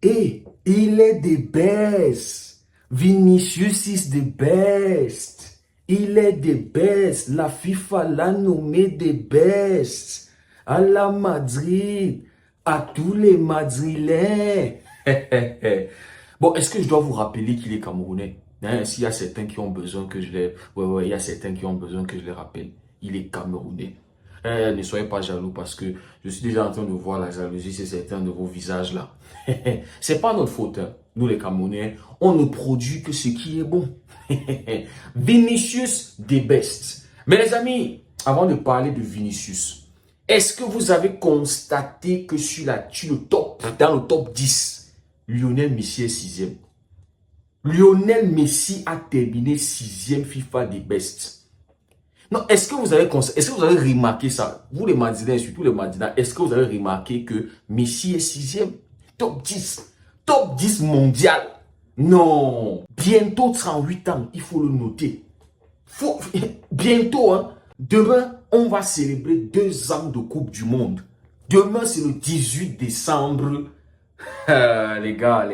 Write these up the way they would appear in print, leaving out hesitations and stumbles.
Et il est the best. Vinicius is the best. Il est the best. La FIFA l'a nommé the best. À la Madrid, à tous les Madrilènes. Bon, est-ce que je dois vous rappeler qu'il est camerounais? Hein, s'il y a certains qui ont besoin que je les... Ouais, il y a certains qui ont besoin que je les rappelle. Il est camerounais. Ne soyez pas jaloux parce que je suis déjà en train de voir la jalousie sur certains de vos visages là. C'est pas notre faute. Hein. Nous les Camerounais, on ne produit que ce qui est bon. Vinicius the best. Mais les amis, avant de parler de Vinicius, est-ce que vous avez constaté que dans le top 10, Lionel Messi est 6e? Lionel Messi a terminé 6e FIFA des best. Non, est-ce que vous avez remarqué ça? Vous les Madinais, surtout les Madinais, est-ce que vous avez remarqué que Messi est 6e? Top 10. Top 10 mondial. Non. Bientôt 38 ans, il faut le noter. Bientôt, hein. Demain, on va célébrer 2 ans de Coupe du Monde. Demain, c'est le 18 décembre. Les gars.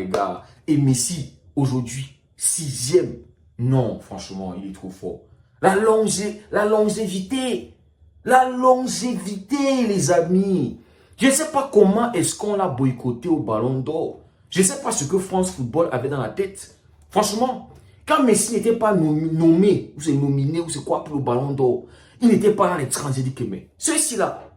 Et Messi, aujourd'hui, 6e. Non, franchement, il est trop fort. La longévité, les amis. Je ne sais pas comment est-ce qu'on l'a boycotté au Ballon d'Or. Je ne sais pas ce que France Football avait dans la tête. Franchement, quand Messi n'était pas nommé, ou c'est nominé, ou c'est quoi pour le Ballon d'Or, il n'était pas dans les tranches. J'ai dit que mais, ceci-là,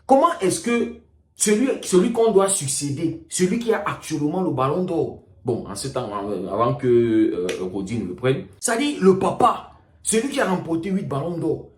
comment est-ce que celui qu'on doit succéder, celui qui a actuellement le Ballon d'Or, bon, en ce temps, avant que Rodin le prenne, ça dit le papa, celui qui a remporté 8 ballons d'or,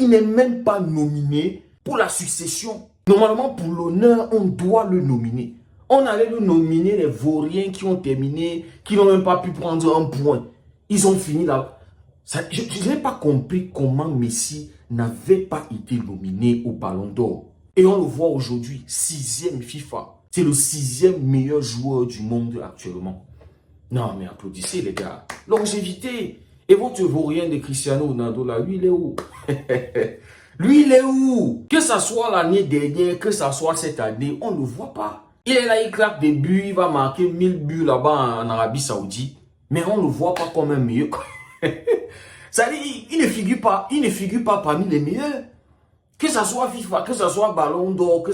il n'est même pas nominé pour la succession. Normalement, pour l'honneur, on doit le nominer. On allait le nominer les vauriens qui ont terminé, qui n'ont même pas pu prendre un point. Ils ont fini là. Je n'ai pas compris comment Messi n'avait pas été nominé au ballon d'or. Et on le voit aujourd'hui, 6e FIFA. C'est le 6e meilleur joueur du monde actuellement. Non, mais applaudissez les gars. Longévité. Et votre vaurien de Cristiano Ronaldo là, lui il est où? Lui il est où? Que ça soit l'année dernière, que ça soit cette année, on ne le voit pas. Il est là, il claque des buts, il va marquer 1000 buts là-bas en Arabie Saoudite. Mais on ne le voit pas comme un meilleur. Ça dit, il ne figure pas parmi les meilleurs. Que ça soit FIFA, que ça soit Ballon d'Or,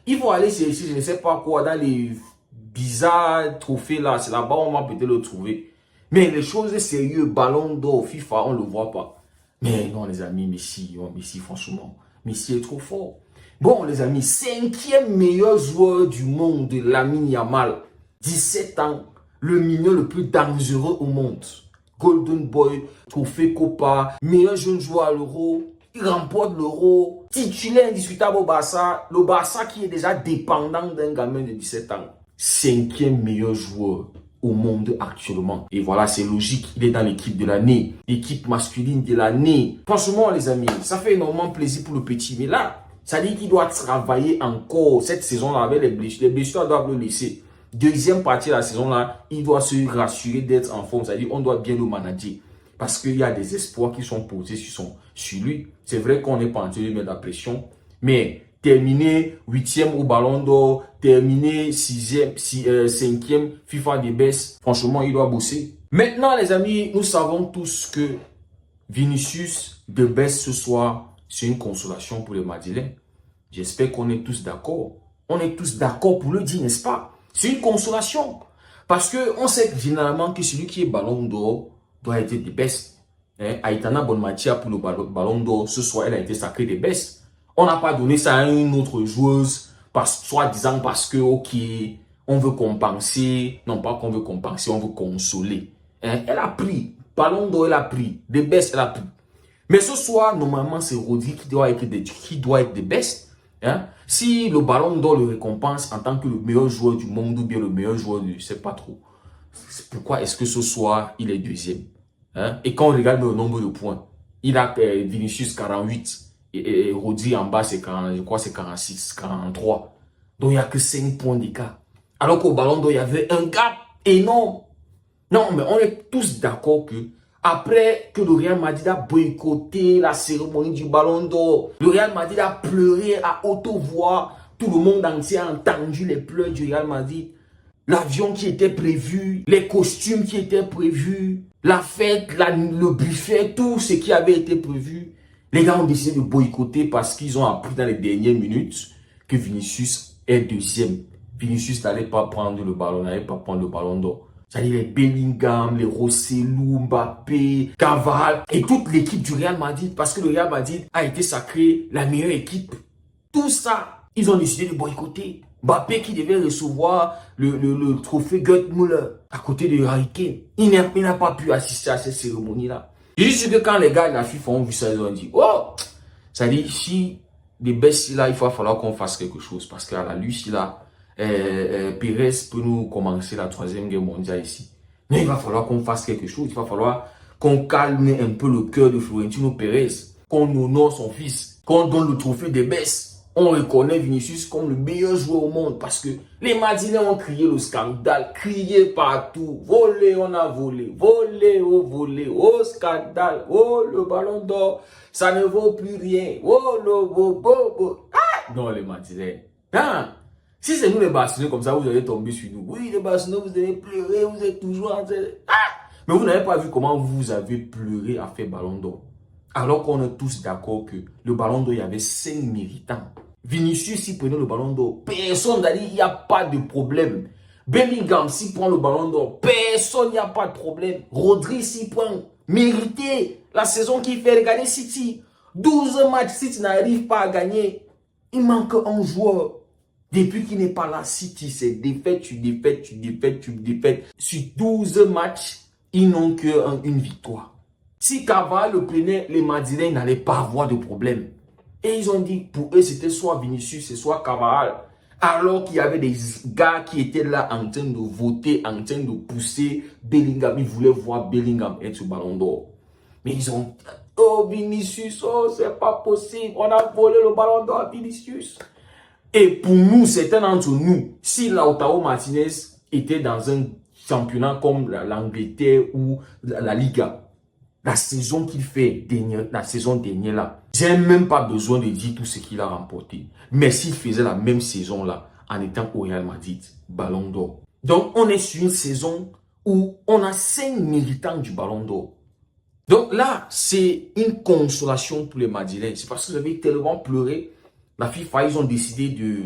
il faut aller chercher, je ne sais pas quoi, dans les bizarres trophées là, c'est là-bas on va peut-être le trouver. Mais les choses sérieuses, Ballon d'Or, FIFA, on ne le voit pas. Mais non les amis, Messi, franchement, Messi est trop fort. Bon les amis, 5e meilleur joueur du monde, Lamine Yamal, 17 ans, le mineur le plus dangereux au monde. Golden Boy, trophée Copa, meilleur jeune joueur à l'Euro. Il remporte l'Euro, titulaire indiscutable au Barça. Le Barça qui est déjà dépendant d'un gamin de 17 ans. 5e meilleur joueur au monde actuellement. Et voilà, c'est logique. Il est dans l'équipe de l'année. L'équipe masculine de l'année. Franchement, les amis, ça fait énormément plaisir pour le petit. Mais là, ça dit qu'il doit travailler encore cette saison-là avec les blessures. Les blessures doivent le laisser. Deuxième partie de la saison-là, il doit se rassurer d'être en forme. C'est-à-dire qu'on doit bien le manager. Parce qu'il y a des espoirs qui sont posés sur lui. C'est vrai qu'on n'est pas en train de mettre la pression. Mais terminer 8e au Ballon d'Or, terminer 5e FIFA des best, franchement, il doit bosser. Maintenant, les amis, nous savons tous que Vinicius de best ce soir, c'est une consolation pour les Madrilènes. J'espère qu'on est tous d'accord. On est tous d'accord pour le dire, n'est-ce pas? C'est une consolation. Parce qu'on sait généralement que celui qui est Ballon d'Or doit être des best. Aitana Bonmatia pour le Ballon d'Or, ce soir, elle a été sacrée des best. On n'a pas donné ça à une autre joueuse, soi-disant parce que, ok, on veut compenser. Non, pas qu'on veut compenser, on veut consoler. Elle a pris. Ballon d'Or, elle a pris. Des best, elle a pris. Mais ce soir, normalement, c'est Rodri qui doit être des best. Si le Ballon d'Or le récompense en tant que le meilleur joueur du monde ou bien le meilleur joueur du... Je ne sais pas trop. Pourquoi est-ce que ce soir, il est deuxième? Et quand on regarde le nombre de points, il a Vinicius 48 et Rodri en bas, c'est 40, je crois c'est 46, 43. Donc il n'y a que 5 points d'écart. Alors qu'au Ballon d'Or, il y avait un gap énorme. Non, mais on est tous d'accord que après que le Real Madrid a boycotté la cérémonie du Ballon d'Or, le Real Madrid a pleuré à haute voix, tout le monde entier a entendu les pleurs du Real Madrid. l'avion qui était prévu, les costumes qui étaient prévus, la fête, le buffet, tout ce qui avait été prévu. Les gars ont décidé de boycotter parce qu'ils ont appris dans les dernières minutes que Vinicius est deuxième. Vinicius n'allait pas prendre le ballon, n'allait pas prendre le ballon d'or. C'est-à-dire les Bellingham, les Rossellou, Mbappé, Cavani et toute l'équipe du Real Madrid parce que le Real Madrid a été sacré la meilleure équipe. Tout ça, ils ont décidé de boycotter. Mbappé qui devait recevoir le trophée Goethe-Müller à côté de Harry Kane. Il n'a pas pu assister à cette cérémonie-là. Juste que quand les gars de la FIFA ont vu ça, ils ont dit, oh, ça dit, si les baisses là, il va falloir qu'on fasse quelque chose. Parce qu'à la luce là, Pérez peut nous commencer la 3e guerre mondiale ici. Mais il va falloir qu'on fasse quelque chose. Il va falloir qu'on calme un peu le cœur de Florentino Pérez. Qu'on honore son fils. Qu'on donne le trophée des baisses. On reconnaît Vinicius comme le meilleur joueur au monde parce que les Madrilènes ont crié le scandale, crié partout. Volé, on a volé, volé, oh scandale, oh le ballon d'or, ça ne vaut plus rien, oh le ah! Non les Madrilènes. Hein? Si c'est nous les Barcelonais comme ça, vous allez tomber sur nous. Oui, les Barcelonais, vous allez pleurer, vous êtes toujours en train de... Ah! Mais vous n'avez pas vu comment vous avez pleuré à faire ballon d'or. Alors qu'on est tous d'accord que le ballon d'or, il y avait 5 méritants. Vinicius, s'il prenait le ballon d'or, personne n'a dit il n'y a pas de problème. Bellingham, s'il prend le ballon d'or, personne, il n'y a pas de problème. Rodri, s'il prend, mérité. La saison qu'il fait, regardez City. 12 matchs, City n'arrive pas à gagner. Il manque un joueur. Depuis qu'il n'est pas là, City, c'est défaite, tu défaites. Sur 12 matchs, ils n'ont qu'une victoire. Si Cavani le prenait, les Madrilènes n'allaient pas avoir de problème. Et ils ont dit, pour eux, c'était soit Vinicius, soit Cavani. Alors qu'il y avait des gars qui étaient là en train de voter, en train de pousser Bellingham. Ils voulaient voir Bellingham être sur ballon d'or. Mais ils ont dit, oh Vinicius, oh c'est pas possible. On a volé le ballon d'or à Vinicius. Et pour nous, certains d'entre nous, si Lautaro Martinez était dans un championnat comme l'Angleterre ou la Liga, la saison qu'il fait, la saison dernière là, j'ai même pas besoin de dire tout ce qu'il a remporté. Mais s'il faisait la même saison là, en étant au Real Madrid, ballon d'or. Donc on est sur une saison où on a 5 méritants du ballon d'or. Donc là, c'est une consolation pour les Madrilènes. C'est parce que vous avez tellement pleuré. La FIFA, ils ont décidé de,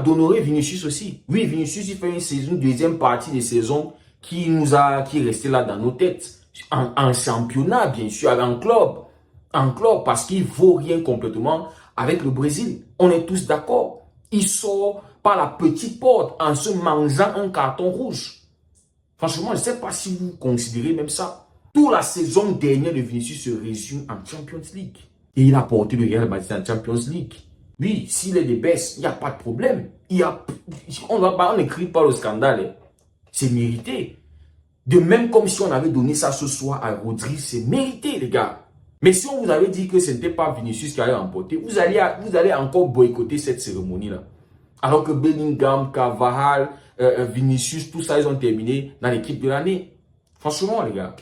d'honorer Vinicius aussi. Oui, Vinicius, il fait une deuxième partie de saison qui est resté là dans nos têtes. En championnat, bien sûr, en club, parce qu'il vaut rien complètement avec le Brésil. On est tous d'accord. Il sort par la petite porte en se mangeant un carton rouge. Franchement, je ne sais pas si vous considérez même ça. Toute la saison dernière de Vinicius se résume en Champions League. Et il a porté le Real Madrid en Champions League. Oui, s'il est des baisses, il n'y a pas de problème. On n'écrit pas le scandale. C'est mérité. De même comme si on avait donné ça ce soir à Rodri, c'est mérité les gars. Mais si on vous avait dit que ce n'était pas Vinicius qui allait remporter, vous allez encore boycotter cette cérémonie-là. Alors que Bellingham, Cavani, Vinicius, tout ça, ils ont terminé dans l'équipe de l'année. Franchement les gars,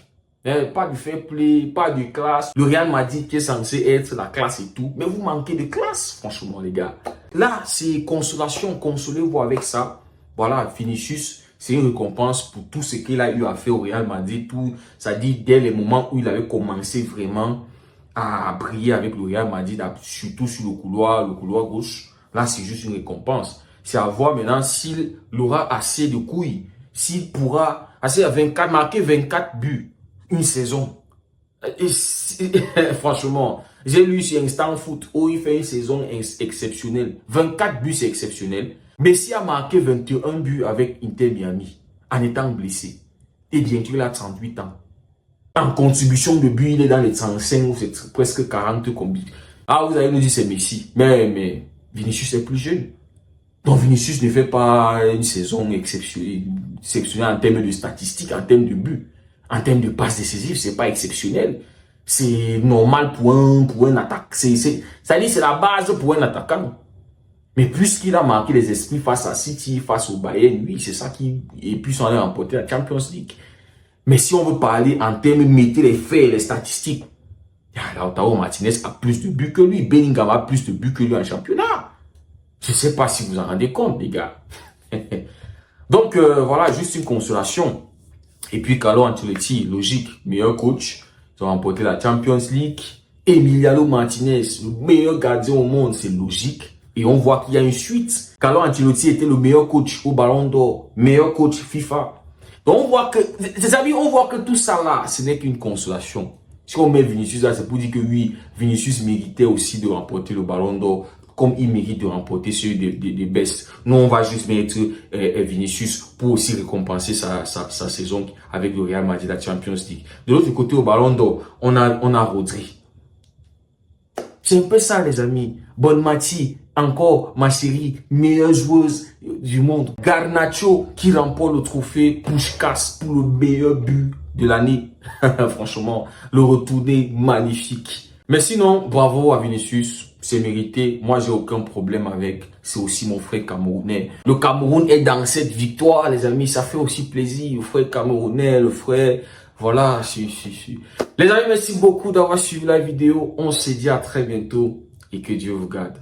pas du fair play, pas de classe. Le Real Madrid qui est censé être la classe et tout, mais vous manquez de classe, franchement les gars. Là, c'est consolation, consolez-vous avec ça. Voilà, Vinicius. C'est une récompense pour tout ce qu'il a eu à faire au Real Madrid. Ça dit dès les moments où il avait commencé vraiment à briller avec le Real Madrid, surtout sur le couloir gauche. Là, c'est juste une récompense. C'est à voir maintenant s'il aura assez de couilles. S'il pourra marquer 24 buts une saison. Et franchement, j'ai lu sur Instant Foot où il fait une saison exceptionnelle. 24 buts, c'est exceptionnel. Messi a marqué 21 buts avec Inter Miami en étant blessé. Et bien qu'il a 38 ans. En contribution de but, il est dans les 35 ou c'est presque 40 combis. Ah, vous allez nous dire c'est Messi. Mais Vinicius est plus jeune. Donc Vinicius ne fait pas une saison exceptionnelle en termes de statistiques, en termes de buts. En termes de passes décisives, c'est pas exceptionnel. C'est normal pour un attaquant. C'est la base pour un attaquant. Mais puisqu'il a marqué les esprits face à City, face au Bayern, oui, c'est ça qui... Et puis, on a remporté la Champions League. Mais si on veut parler en termes, mettez les faits, les statistiques. Lautaro Martinez a plus de buts que lui. Bellingham a plus de buts que lui en championnat. Je ne sais pas si vous en rendez compte, les gars. Donc, voilà, juste une consolation. Et puis, Carlo Ancelotti, logique, meilleur coach. Ils ont remporté la Champions League. Emiliano Martinez, le meilleur gardien au monde, c'est logique. Et on voit qu'il y a une suite. Carlo Ancelotti était le meilleur coach au Ballon d'Or, meilleur coach FIFA. Donc, on voit que, ses amis, on voit que tout ça là, ce n'est qu'une consolation. Si on met Vinicius là, c'est pour dire que oui, Vinicius méritait aussi de remporter le Ballon d'Or, comme il mérite de remporter celui des best. Nous, on va juste mettre Vinicius pour aussi récompenser sa saison avec le Real Madrid, la Champions League. De l'autre côté, au Ballon d'Or, on a Rodri. C'est un peu ça, les amis. Bonmati, encore ma chérie, meilleure joueuse du monde. Garnacho qui remporte le trophée Puskás pour le meilleur but de l'année. Franchement, le retourné magnifique. Mais sinon, bravo à Vinicius. C'est mérité. Moi, j'ai aucun problème avec. C'est aussi mon frère camerounais. Le Cameroun est dans cette victoire, les amis. Ça fait aussi plaisir. Le frère camerounais, le frère... Voilà. Les amis, merci beaucoup d'avoir suivi la vidéo. On se dit à très bientôt et que Dieu vous garde.